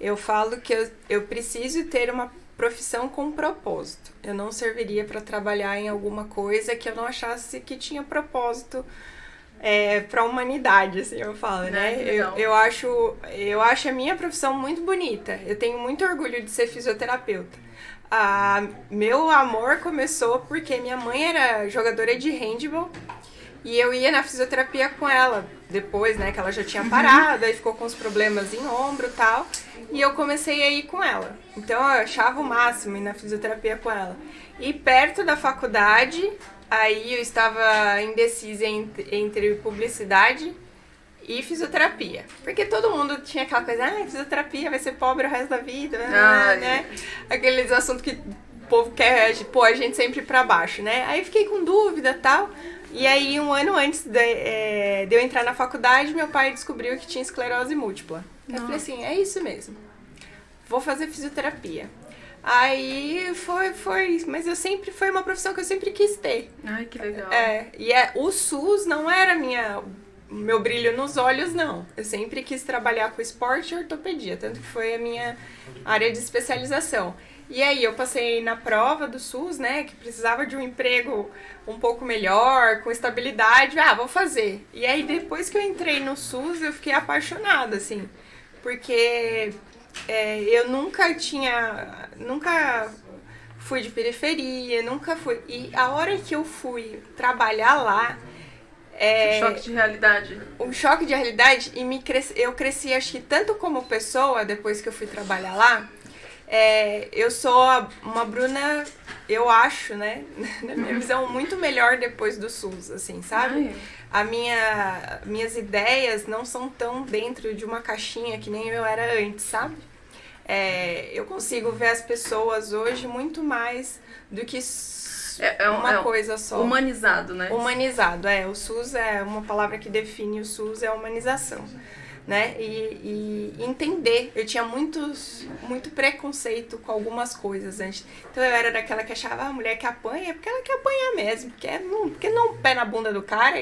Eu falo que eu preciso ter uma profissão com propósito. Eu não serviria para trabalhar em alguma coisa que eu não achasse que tinha propósito para a humanidade, assim eu falo, né? Eu acho a minha profissão muito bonita. Eu tenho muito orgulho de ser fisioterapeuta. Meu amor começou porque minha mãe era jogadora de handball e eu ia na fisioterapia com ela depois, né, que ela já tinha parado, aí ficou com os problemas em ombro e tal, e eu comecei a ir com ela. Então eu achava o máximo ir na fisioterapia com ela. E perto da faculdade, aí eu estava indecisa entre publicidade e fisioterapia. Porque todo mundo tinha aquela coisa, fisioterapia vai ser pobre o resto da vida, né? Aqueles assuntos que o povo quer pôr a gente sempre pra baixo, né? Aí fiquei com dúvida e tal. E aí, um ano antes de eu entrar na faculdade, meu pai descobriu que tinha esclerose múltipla. Eu falei assim, é isso mesmo. vou fazer fisioterapia. Aí mas foi uma profissão que eu sempre quis ter. Ai, que legal. O SUS não era meu brilho nos olhos, não. Eu sempre quis trabalhar com esporte e ortopedia, tanto que foi a minha área de especialização. E aí eu passei na prova do SUS, né, que precisava de um emprego um pouco melhor, com estabilidade. Vou fazer. E aí depois que eu entrei no SUS, eu fiquei apaixonada, assim, porque eu nunca fui de periferia, nunca fui. E a hora que eu fui trabalhar lá, choque de realidade. Um choque de realidade, e eu cresci, acho que tanto como pessoa, depois que eu fui trabalhar lá. Eu sou uma Bruna, eu acho, né, na minha visão, muito melhor depois do SUS, assim, sabe? Minhas ideias não são tão dentro de uma caixinha que nem eu era antes, sabe? Eu consigo ver as pessoas hoje muito mais do que uma coisa só. Humanizado, né? Humanizado, o SUS é uma palavra que define o SUS, é a humanização, né? E entender, eu tinha muito preconceito com algumas coisas antes. Então eu era daquela que achava, a mulher que apanha, porque ela quer apanhar mesmo, porque não pé na bunda do cara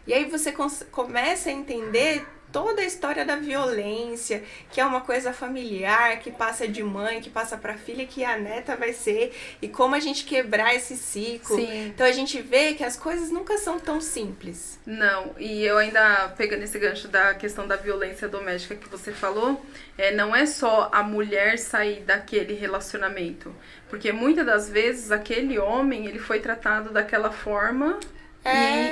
e aí você começa a entender toda a história da violência, que é uma coisa familiar, que passa de mãe, que passa pra filha, que a neta vai ser, e como a gente quebrar esse ciclo. Sim. Então a gente vê que as coisas nunca são tão simples. Não, e eu ainda, pegando esse gancho da questão da violência doméstica que você falou, não é só a mulher sair daquele relacionamento, porque muitas das vezes aquele homem, ele foi tratado daquela forma.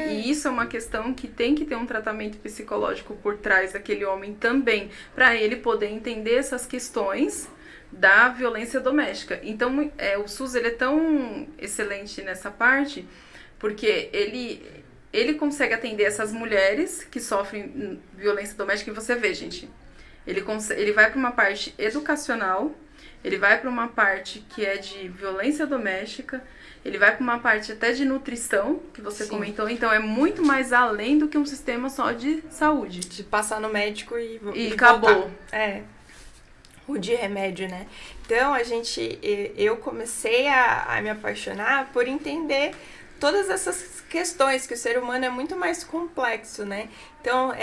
E isso é uma questão que tem que ter um tratamento psicológico por trás daquele homem também, para ele poder entender essas questões da violência doméstica. Então, o SUS ele é tão excelente nessa parte, porque ele consegue atender essas mulheres que sofrem violência doméstica, e você vê, gente, ele vai para uma parte educacional, ele vai para uma parte que é de violência doméstica, ele vai para uma parte até de nutrição, que você Sim. comentou. Então, é muito mais além do que um sistema só de saúde. De passar no médico e acabou. Voltar. O de remédio, né? Então, eu comecei a me apaixonar por entender todas essas questões, que o ser humano é muito mais complexo, né? Então,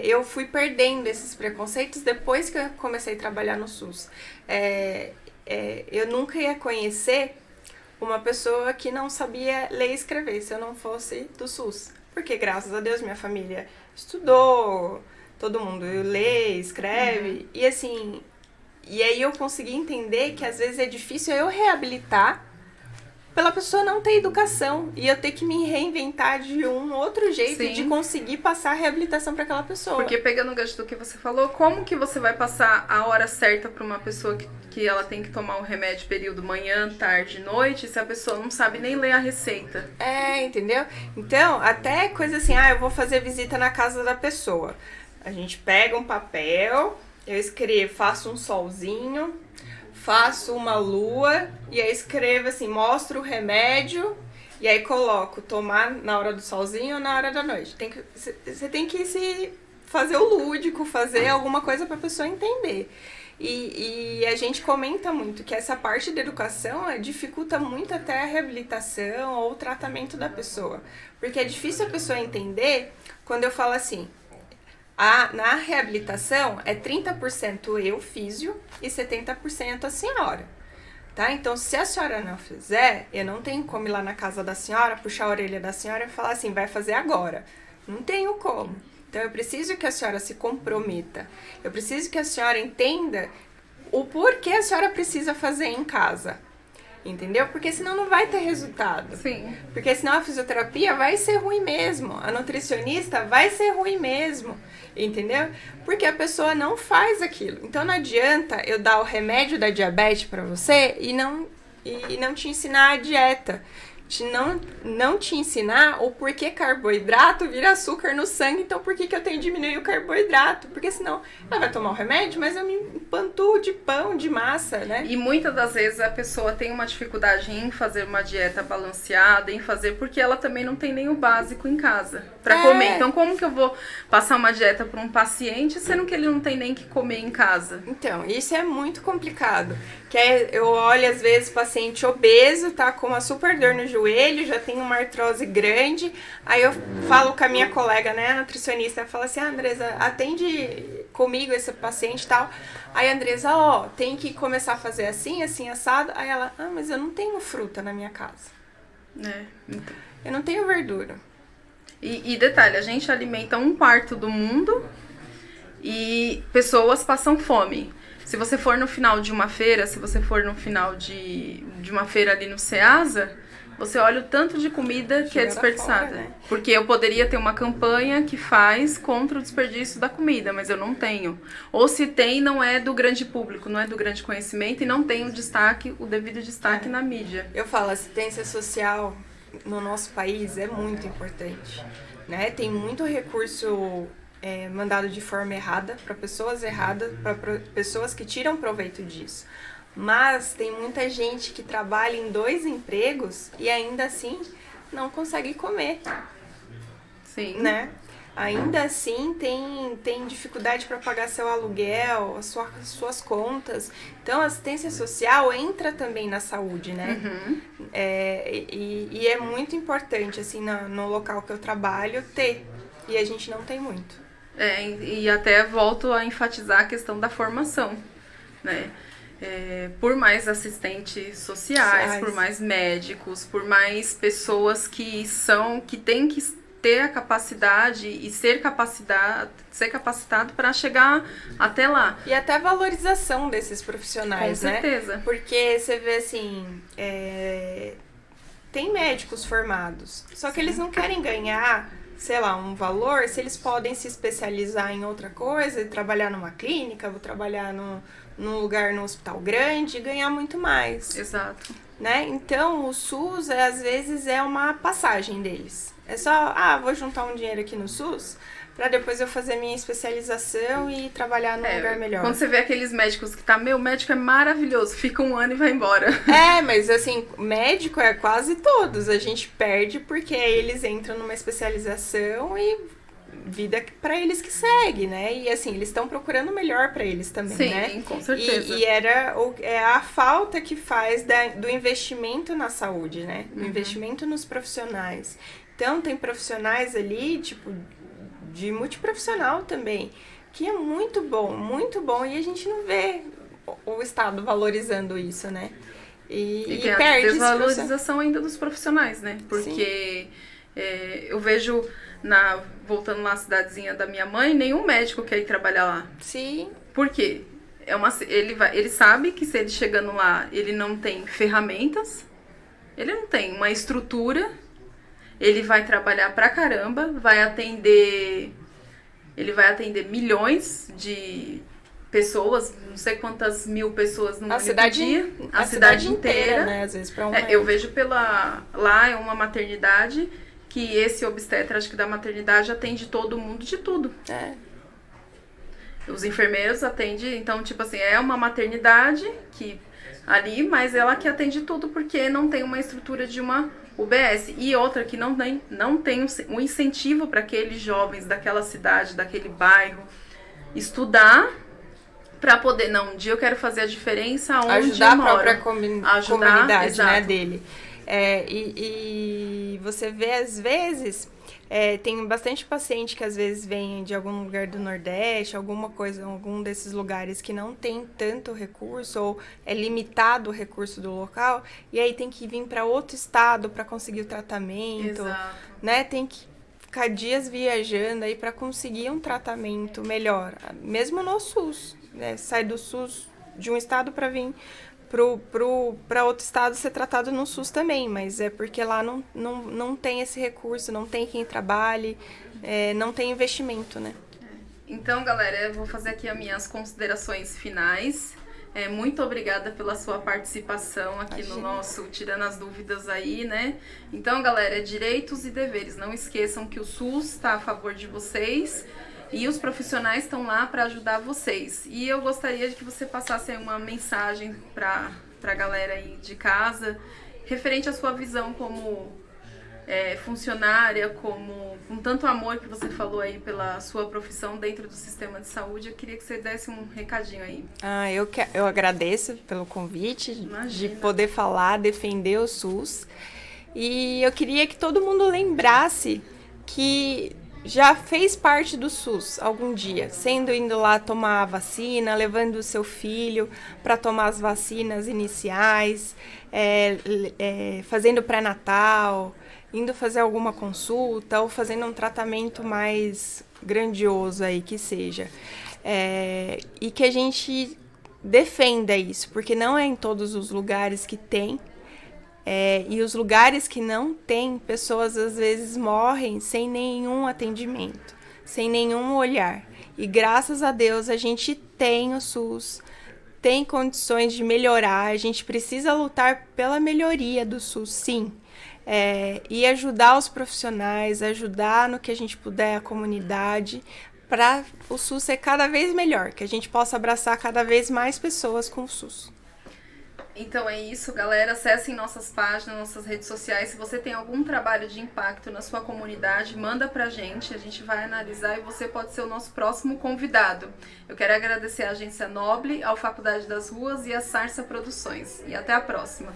eu fui perdendo esses preconceitos depois que eu comecei a trabalhar no SUS. Eu nunca ia conhecer uma pessoa que não sabia ler e escrever se eu não fosse do SUS. Porque, graças a Deus, minha família estudou, todo mundo lê, escreve, e assim... E aí eu consegui entender que às vezes é difícil eu reabilitar pela pessoa não ter educação e eu ter que me reinventar de um outro jeito. Sim. De conseguir passar a reabilitação para aquela pessoa. Porque pegando o gancho do que você falou, como que você vai passar a hora certa para uma pessoa que ela tem que tomar um remédio período manhã, tarde, noite, se a pessoa não sabe nem ler a receita? Entendeu? Então, até coisa assim, eu vou fazer visita na casa da pessoa. A gente pega um papel, eu escrevo, faço um solzinho, faço uma lua, e aí escrevo assim, mostro o remédio, e aí coloco tomar na hora do solzinho ou na hora da noite. Você tem que fazer o lúdico, fazer alguma coisa para a pessoa entender. E a gente comenta muito que essa parte da educação dificulta muito até a reabilitação ou o tratamento da pessoa. Porque é difícil a pessoa entender quando eu falo assim, na reabilitação é 30% eu, físio, e 70% a senhora, tá? Então, se a senhora não fizer, eu não tenho como ir lá na casa da senhora, puxar a orelha da senhora e falar assim, vai fazer agora. Não tenho como. Então, eu preciso que a senhora se comprometa. Eu preciso que a senhora entenda o porquê a senhora precisa fazer em casa. Entendeu? Porque senão não vai ter resultado. Sim. Porque senão a fisioterapia vai ser ruim mesmo. A nutricionista vai ser ruim mesmo. Entendeu? Porque a pessoa não faz aquilo. Então não adianta eu dar o remédio da diabetes pra você e não te ensinar a dieta. de não te ensinar o porquê carboidrato vira açúcar no sangue, então por que eu tenho que diminuir o carboidrato? Porque senão ela vai tomar o remédio, mas eu me empantuo de pão, de massa, né? E muitas das vezes a pessoa tem uma dificuldade em fazer uma dieta balanceada, em fazer, porque ela também não tem nem o básico em casa para comer. Então como que eu vou passar uma dieta para um paciente, sendo que ele não tem nem que comer em casa? Então, isso é muito complicado. Eu olho, às vezes, paciente obeso, tá com uma super dor no joelho, já tem uma artrose grande. Aí eu falo com a minha colega, né, a nutricionista, fala assim, Andresa, atende comigo esse paciente e tal. Aí a Andresa, tem que começar a fazer assim, assim, assado. Aí ela, mas eu não tenho fruta na minha casa. Então. Eu não tenho verdura. E detalhe, a gente alimenta 1/4 do mundo e pessoas passam fome. Se você for no final de uma feira, se você for no final de uma feira ali no Ceasa, você olha o tanto de comida que é desperdiçada. Fora, né? Porque eu poderia ter uma campanha que faz contra o desperdício da comida, mas eu não tenho. Ou se tem, não é do grande público, não é do grande conhecimento e não tem o devido destaque na mídia. Eu falo, assistência social no nosso país é muito importante, né? Tem muito recurso mandado de forma errada, para pessoas erradas, para pessoas que tiram proveito disso. Mas tem muita gente que trabalha em 2 empregos e ainda assim não consegue comer. Sim. Né? Ainda assim tem dificuldade para pagar seu aluguel, as suas contas. Então a assistência social entra também na saúde, né? Uhum. E é muito importante, assim, no local que eu trabalho, ter. E a gente não tem muito. E até volto a enfatizar a questão da formação, né? Por mais assistentes sociais, por mais médicos, por mais pessoas que têm que ter a capacidade e ser capacitado para chegar até lá. E até a valorização desses profissionais, né? Com certeza. Porque você vê assim, tem médicos formados, só que eles não querem ganhar, sei lá, um valor se eles podem se especializar em outra coisa, trabalhar numa clínica, vou trabalhar num lugar, num hospital grande e ganhar muito mais. Exato. Né? Então, o SUS, às vezes, é uma passagem deles. É só, vou juntar um dinheiro aqui no SUS para depois eu fazer minha especialização e trabalhar num lugar melhor. Quando você vê aqueles médicos que meu médico é maravilhoso, fica 1 ano e vai embora. Mas assim, médico é quase todos. A gente perde porque eles entram numa especialização e vida para eles que segue, né? E assim, eles estão procurando o melhor para eles também, né? Sim, com certeza. E é a falta que faz do investimento na saúde, né? Do investimento nos profissionais. Então, tem profissionais ali, tipo, de multiprofissional também, que é muito bom, e a gente não vê o Estado valorizando isso, né? E tem a desvalorização ainda dos profissionais, né? Porque eu vejo, voltando na cidadezinha da minha mãe, nenhum médico quer ir trabalhar lá. Sim. Por quê? Ele sabe que se ele chegando lá, ele não tem ferramentas, ele não tem uma estrutura, ele vai trabalhar pra caramba, vai atender milhões de pessoas, não sei quantas mil pessoas no dia, a cidade inteira, né? Às vezes eu vejo lá é uma maternidade que esse obstetra, acho que da maternidade, atende todo mundo de tudo. Os enfermeiros atendem, então, tipo assim, é uma maternidade que ali, mas ela que atende tudo porque não tem uma estrutura de uma UBS. E outra que não tem um incentivo para aqueles jovens daquela cidade, daquele bairro, estudar para poder, um dia eu quero fazer a diferença onde ajudar eu moro. A própria comunidade, né, dele. E você vê, às vezes, tem bastante paciente que às vezes vem de algum lugar do Nordeste, algum desses lugares que não tem tanto recurso ou é limitado o recurso do local, e aí tem que vir para outro estado para conseguir o tratamento. Exato. Né? Tem que ficar dias viajando aí para conseguir um tratamento melhor, mesmo no SUS, né? Sai do SUS de um estado para vir para outro estado ser tratado no SUS também, mas é porque lá não tem esse recurso, não tem quem trabalhe, não tem investimento, né? Então, galera, eu vou fazer aqui as minhas considerações finais. Muito obrigada pela sua participação aqui Imagina. no nosso Tirando as Dúvidas aí, né? Então, galera, direitos e deveres. Não esqueçam que o SUS está a favor de vocês e os profissionais estão lá para ajudar vocês. E eu gostaria de que você passasse aí uma mensagem para a galera aí de casa, referente à sua visão como funcionária, com tanto amor que você falou aí pela sua profissão dentro do sistema de saúde. Eu queria que você desse um recadinho aí. Eu agradeço pelo convite. Imagina. De poder falar, defender o SUS. E eu queria que todo mundo lembrasse que já fez parte do SUS algum dia, indo lá tomar a vacina, levando o seu filho para tomar as vacinas iniciais, fazendo pré-natal, indo fazer alguma consulta ou fazendo um tratamento mais grandioso aí que seja. E que a gente defenda isso, porque não é em todos os lugares que tem. E os lugares que não tem, pessoas às vezes morrem sem nenhum atendimento, sem nenhum olhar. E graças a Deus a gente tem o SUS, tem condições de melhorar, a gente precisa lutar pela melhoria do SUS, sim. E ajudar os profissionais, ajudar no que a gente puder a comunidade, para o SUS ser cada vez melhor, que a gente possa abraçar cada vez mais pessoas com o SUS. Então é isso, galera. Acessem nossas páginas, nossas redes sociais. Se você tem algum trabalho de impacto na sua comunidade, manda pra gente. A gente vai analisar e você pode ser o nosso próximo convidado. Eu quero agradecer à Agência Noble, ao Faculdade das Ruas e à Sarsa Produções. E até a próxima.